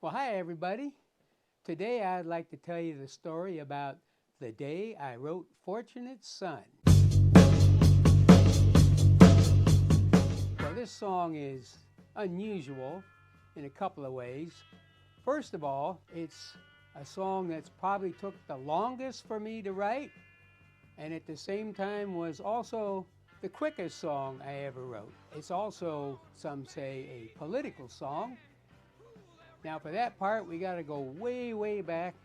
Well, hi everybody. Today I'd like to tell you the story about the day I wrote Fortunate Son. Well, this song is unusual in a couple of ways. First of all, it's a song that's probably took the longest for me to write, and at the same time was also the quickest song I ever wrote. It's also, some say, a political song. Now for that part, we got to go way, way back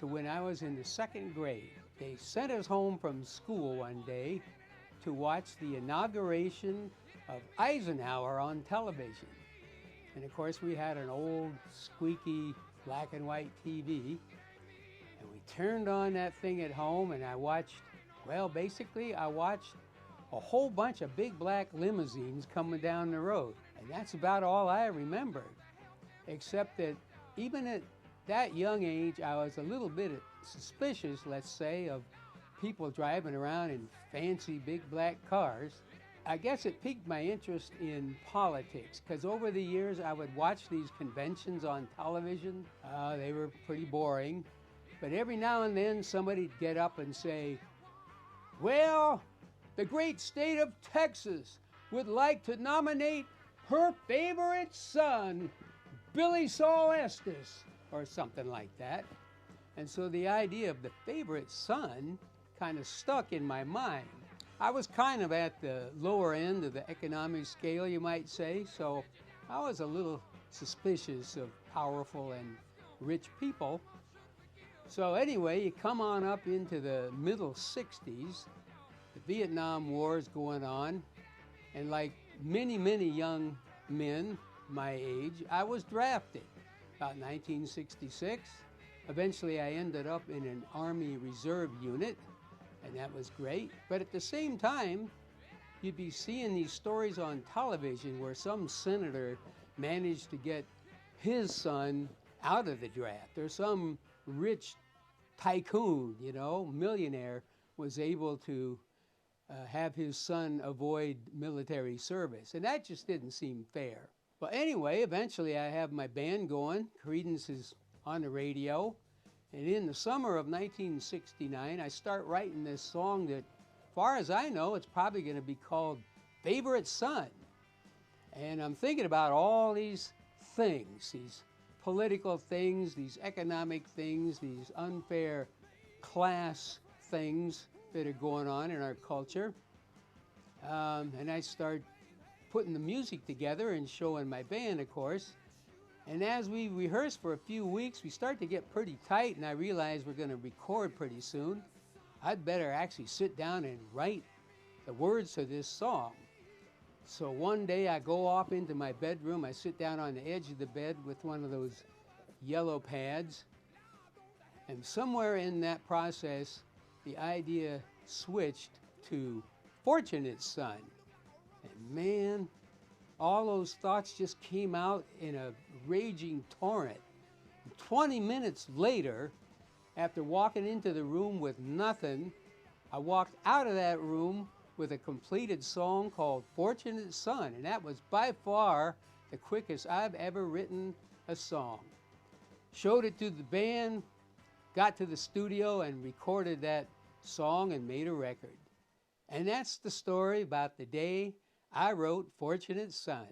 to when I was in the second grade. They sent us home from school one day to watch the inauguration of Eisenhower on television. And of course we had an old squeaky black and white TV, and we turned on that thing at home and I watched a whole bunch of big black limousines coming down the road. And that's about all I remembered. Except that even at that young age, I was a little bit suspicious, let's say, of people driving around in fancy big black cars. I guess it piqued my interest in politics, because over the years I would watch these conventions on television. They were pretty boring, but every now and then somebody'd get up and say, well, the great state of Texas would like to nominate her favorite son, Billy Saul Estes, or something like that. And so the idea of the favorite son kind of stuck in my mind. I was kind of at the lower end of the economic scale, you might say, so I was a little suspicious of powerful and rich people. So anyway, you come on up into the middle 60s, the Vietnam War is going on, and like many, many young men my age, I was drafted about 1966. Eventually I ended up in an Army Reserve unit, and that was great. But at the same time, you'd be seeing these stories on television where some senator managed to get his son out of the draft, or some rich tycoon, millionaire, was able to have his son avoid military service. And that just didn't seem fair. Well, anyway, eventually I have my band going. Creedence is on the radio. And in the summer of 1969, I start writing this song that, far as I know, it's probably going to be called Favorite Son. And I'm thinking about all these things, these political things, these economic things, these unfair class things that are going on in our culture. And I start putting the music together and showing my band, of course. And as we rehearse for a few weeks, we start to get pretty tight, and I realize we're going to record pretty soon. I'd better actually sit down and write the words to this song. So one day I go off into my bedroom. I sit down on the edge of the bed with one of those yellow pads. And somewhere in that process, the idea switched to Fortunate Son. And man, all those thoughts just came out in a raging torrent. 20 minutes later, after walking into the room with nothing, I walked out of that room with a completed song called Fortunate Son, and that was by far the quickest I've ever written a song. Showed it to the band, got to the studio and recorded that song and made a record. And that's the story about the day I wrote Fortunate Son.